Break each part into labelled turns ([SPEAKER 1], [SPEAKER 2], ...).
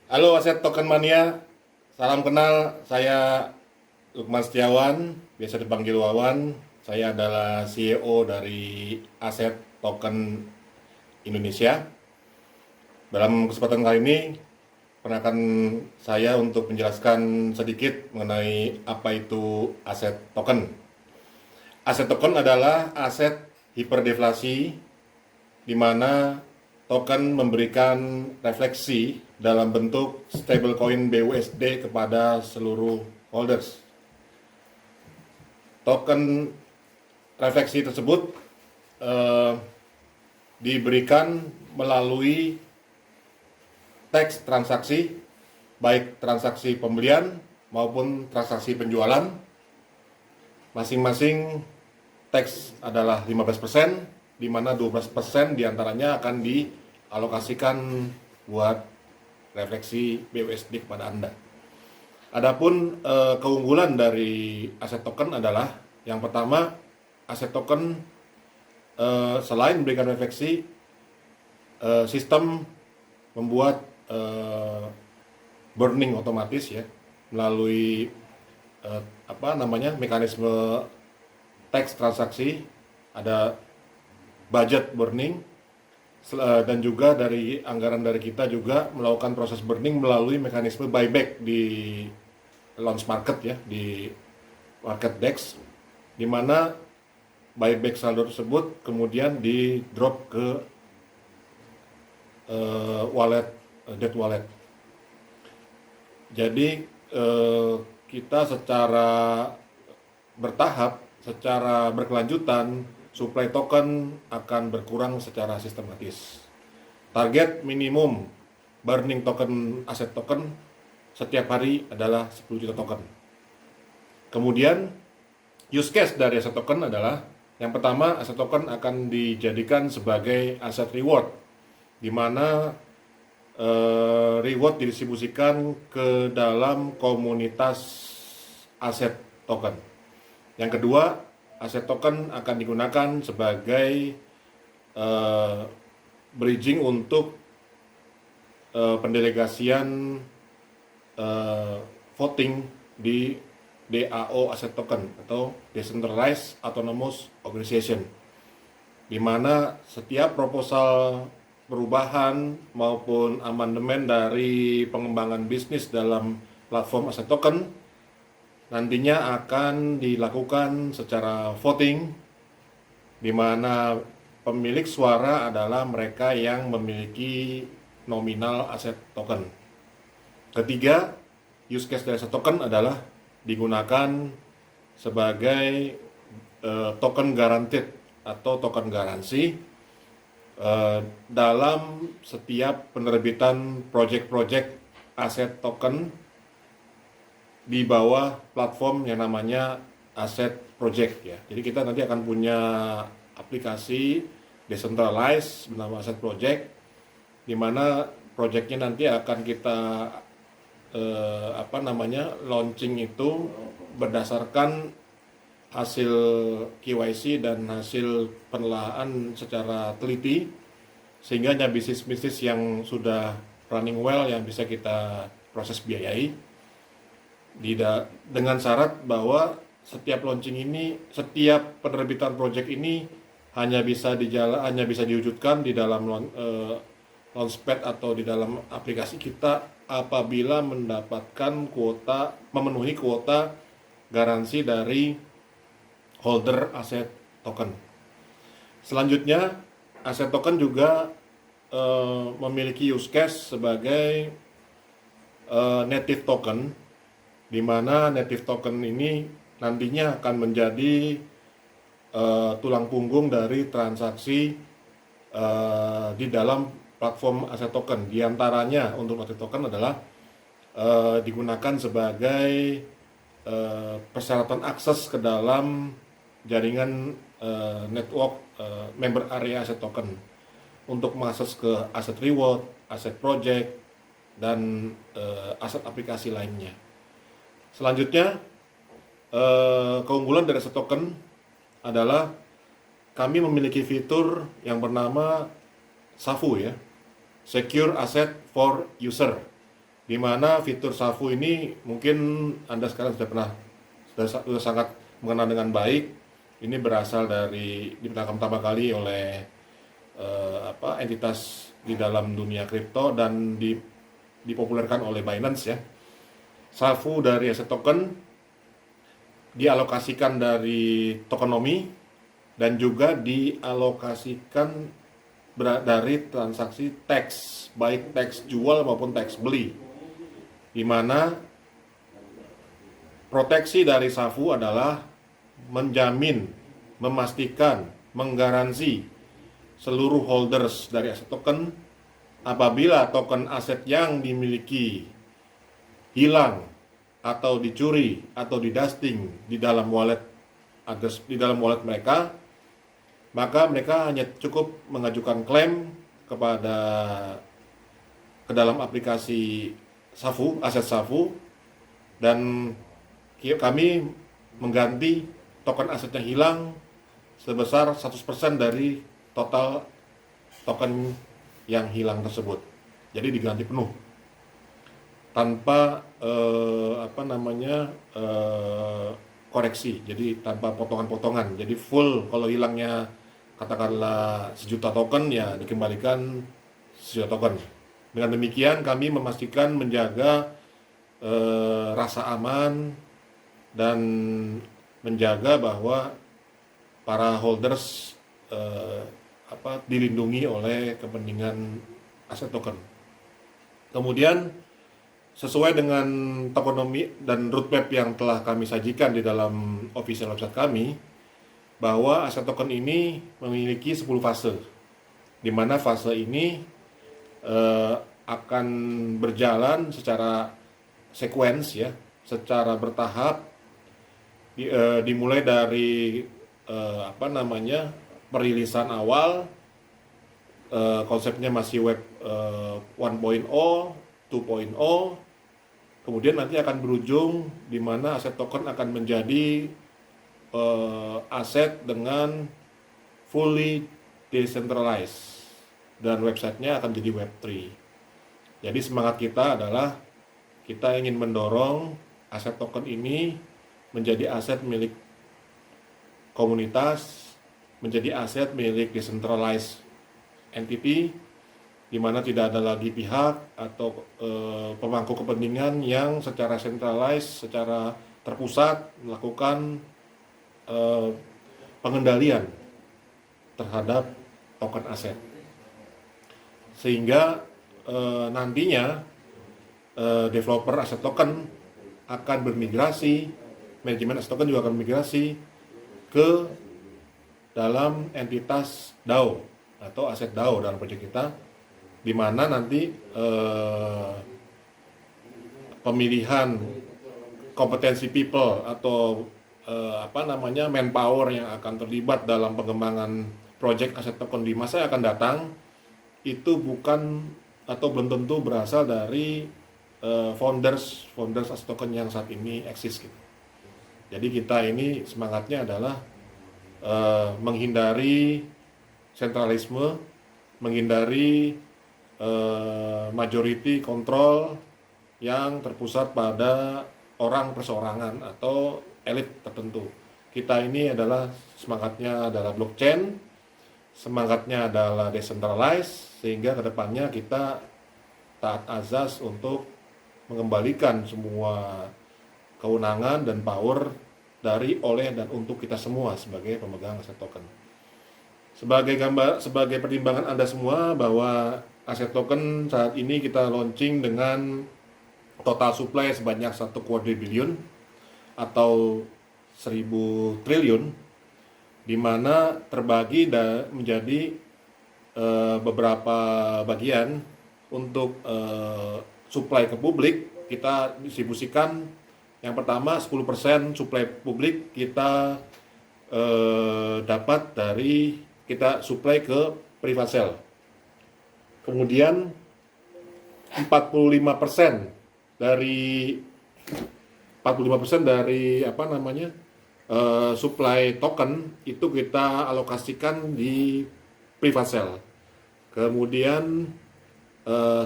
[SPEAKER 1] Halo Aset Token Mania, salam kenal. Saya Lukman Setiawan, biasa dipanggil Wawan. Saya adalah CEO dari Aset Token Indonesia. Dalam kesempatan kali ini, perkenalkan saya untuk menjelaskan sedikit mengenai apa itu aset token. Aset token adalah aset hiperdeflasi di mana token memberikan refleksi dalam bentuk stablecoin BUSD kepada seluruh holders. Token refleksi tersebut diberikan melalui teks transaksi, baik transaksi pembelian maupun transaksi penjualan. Masing-masing teks adalah 15%, di mana 12% diantaranya akan dialokasikan buat refleksi BUSD kepada Anda. Adapun keunggulan dari aset token adalah yang pertama, aset token selain memberikan refleksi, sistem membuat burning otomatis ya melalui mekanisme teks transaksi, ada budget burning, dan juga dari anggaran dari kita juga melakukan proses burning melalui mekanisme buyback di launch market ya, di market DEX, di mana buyback saldo tersebut kemudian di drop ke debt wallet. Jadi kita secara bertahap, secara berkelanjutan, supply token akan berkurang secara sistematis. Target minimum burning token aset token setiap hari adalah 10 juta token. Kemudian use case dari aset token adalah yang pertama, aset token akan dijadikan sebagai aset reward, di mana reward didistribusikan ke dalam komunitas aset token. Yang kedua, aset token akan digunakan sebagai bridging untuk pendelegasian voting di DAO aset token atau Decentralized Autonomous Organization, di mana setiap proposal perubahan maupun amandemen dari pengembangan bisnis dalam platform aset token nantinya akan dilakukan secara voting, di mana pemilik suara adalah mereka yang memiliki nominal aset token. Ketiga, use case dari aset token adalah digunakan sebagai token guaranteed atau token garansi dalam setiap penerbitan project-project aset token di bawah platform yang namanya aset project ya. Jadi kita nanti akan punya aplikasi decentralized bernama aset project, di mana projectnya nanti akan kita launching itu berdasarkan hasil KYC dan hasil penelaahan secara teliti, sehingga hanya bisnis-bisnis yang sudah running well yang bisa kita proses biayai, dengan syarat bahwa setiap launching ini, setiap penerbitan project ini hanya bisa diwujudkan di dalam launchpad atau di dalam aplikasi kita apabila memenuhi kuota garansi dari holder aset token. Selanjutnya, aset token juga memiliki use case sebagai native token, di mana native token ini nantinya akan menjadi tulang punggung dari transaksi di dalam platform aset token. Di antaranya untuk native token adalah digunakan sebagai persyaratan akses ke dalam jaringan network member area aset token untuk mengakses ke aset reward, aset project, dan aset aplikasi lainnya. Selanjutnya, keunggulan dari aset token adalah kami memiliki fitur yang bernama SAFU ya, Secure Asset for User, di mana fitur SAFU ini mungkin Anda sekarang sudah sangat mengenal dengan baik. Ini berasal dari digunakan pertama kali oleh entitas di dalam dunia kripto dan dipopulerkan oleh Binance ya. SAFU dari aset token dialokasikan dari tokenomics dan juga dialokasikan dari transaksi teks, baik teks jual maupun teks beli, di mana proteksi dari SAFU adalah menjamin, memastikan, menggaransi seluruh holders dari aset token apabila token aset yang dimiliki hilang atau dicuri atau didusting di dalam wallet mereka, maka mereka hanya cukup mengajukan klaim ke dalam aplikasi SAFU, aset SAFU, dan kami mengganti token aset yang hilang sebesar 100% dari total token yang hilang tersebut. Jadi diganti penuh tanpa koreksi, jadi tanpa potongan-potongan. Jadi full, kalau hilangnya katakanlah 1.000.000 token ya dikembalikan 1.000.000 token. Dengan demikian kami memastikan menjaga rasa aman dan menjaga bahwa para holders dilindungi oleh kepentingan aset token. Kemudian sesuai dengan tokenomics dan roadmap yang telah kami sajikan di dalam official website kami, bahwa aset token ini memiliki 10 fase, di mana fase ini akan berjalan secara sequence ya, secara bertahap, dimulai dari perilisan awal, konsepnya masih web 1.0, 2.0, kemudian nanti akan berujung di mana aset token akan menjadi aset dengan fully decentralized dan websitenya akan jadi web3. Jadi semangat kita adalah kita ingin mendorong aset token ini menjadi aset milik komunitas, menjadi aset milik decentralized entity, di mana tidak ada lagi pihak atau pemangku kepentingan yang secara centralized, secara terpusat melakukan pengendalian terhadap token aset. Sehingga nantinya developer aset token akan bermigrasi, manajemen aset token juga akan bermigrasi ke dalam entitas DAO atau aset DAO dalam proyek kita, di mana nanti pemilihan kompetensi people atau manpower yang akan terlibat dalam pengembangan proyek aset token di masa yang akan datang itu bukan atau belum tentu berasal dari founders aset token yang saat ini eksis gitu. Jadi kita ini semangatnya adalah menghindari sentralisme, menghindari majority control yang terpusat pada orang perseorangan atau elit tertentu. Kita ini adalah semangatnya adalah blockchain, semangatnya adalah decentralized, sehingga kedepannya kita taat azas untuk mengembalikan semua kewenangan dan power dari, oleh, dan untuk kita semua sebagai pemegang aset token. Sebagai pertimbangan Anda semua bahwa aset token saat ini kita launching dengan total supply sebanyak 1 quadrillion atau 1.000 triliun, di mana terbagi menjadi beberapa bagian. Untuk supply ke publik kita distribusikan. Yang pertama 10% supply publik kita dapat dari kita supply ke private sale. Kemudian 45% dari supply token itu kita alokasikan di private sale. Kemudian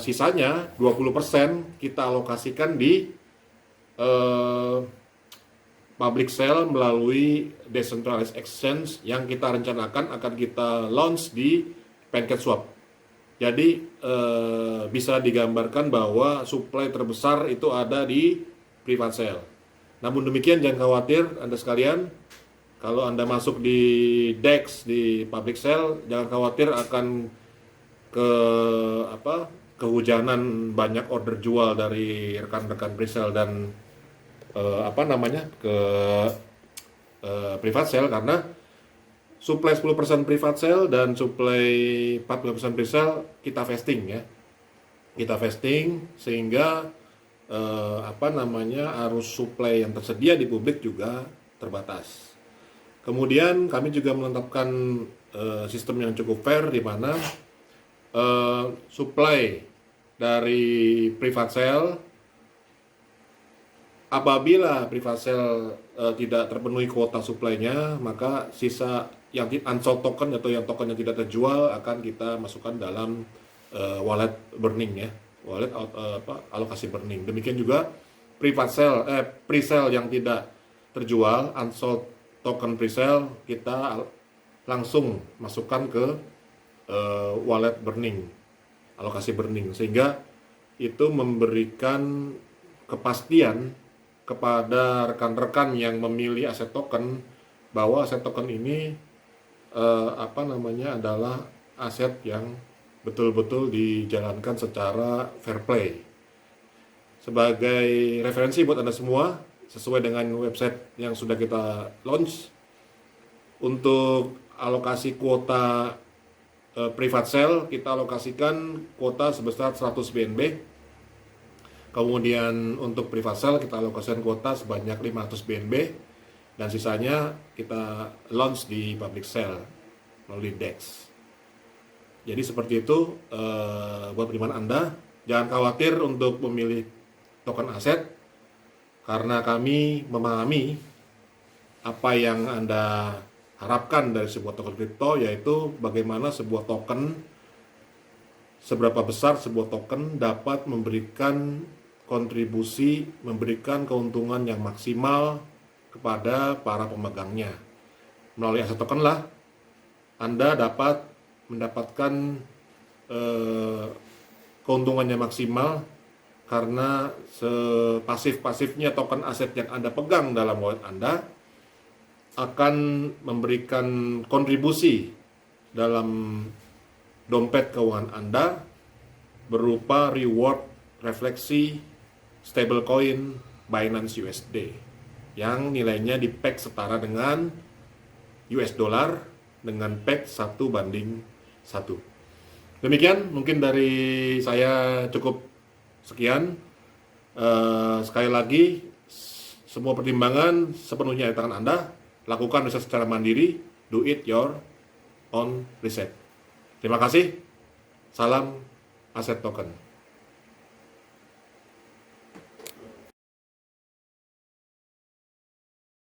[SPEAKER 1] Sisanya 20% kita alokasikan di public sale melalui decentralized exchange yang kita rencanakan akan kita launch di PancakeSwap. Jadi bisa digambarkan bahwa supply terbesar itu ada di private sale. Namun demikian jangan khawatir Anda sekalian, kalau Anda masuk di DEX di public sale, jangan khawatir akan kehujanan banyak order jual dari rekan-rekan presale dan private sale, karena supply 10% private sale dan supply 40% presale kita vesting ya. Kita vesting sehingga arus supply yang tersedia di publik juga terbatas. Kemudian kami juga menetapkan sistem yang cukup fair di mana supply dari private sale, apabila private sale tidak terpenuhi kuota supply-nya, maka sisa yang unsold token atau yang token yang tidak terjual akan kita masukkan dalam wallet burning ya, wallet alokasi burning. Demikian juga pre-sale yang tidak terjual, unsold token pre-sale, kita langsung masukkan ke wallet burning, alokasi burning, sehingga itu memberikan kepastian kepada rekan-rekan yang memilih aset token bahwa aset token ini adalah aset yang betul-betul dijalankan secara fair play. Sebagai referensi buat Anda semua, sesuai dengan website yang sudah kita launch, untuk alokasi kuota private sale kita alokasikan kuota sebesar 100 BNB. Kemudian untuk private sale kita alokasikan kuota sebanyak 500 BNB dan sisanya kita launch di public sale melalui DEX. Jadi seperti itu buat pertimbangan Anda. Jangan khawatir untuk memilih token aset, karena kami memahami apa yang Anda harapkan dari sebuah token kripto, yaitu bagaimana sebuah token, seberapa besar sebuah token dapat memberikan kontribusi, memberikan keuntungan yang maksimal kepada para pemegangnya. Melalui aset token lah Anda dapat mendapatkan keuntungannya maksimal, karena sepasif-pasifnya token aset yang Anda pegang dalam wallet Anda akan memberikan kontribusi dalam dompet keuangan Anda berupa reward refleksi stablecoin Binance USD yang nilainya di peg setara dengan US dollar dengan peg 1:1. Demikian mungkin dari saya, cukup sekian. Sekali lagi, semua pertimbangan sepenuhnya di tangan Anda. Lakukan riset secara mandiri, do it your own research. Terima kasih. Salam aset token.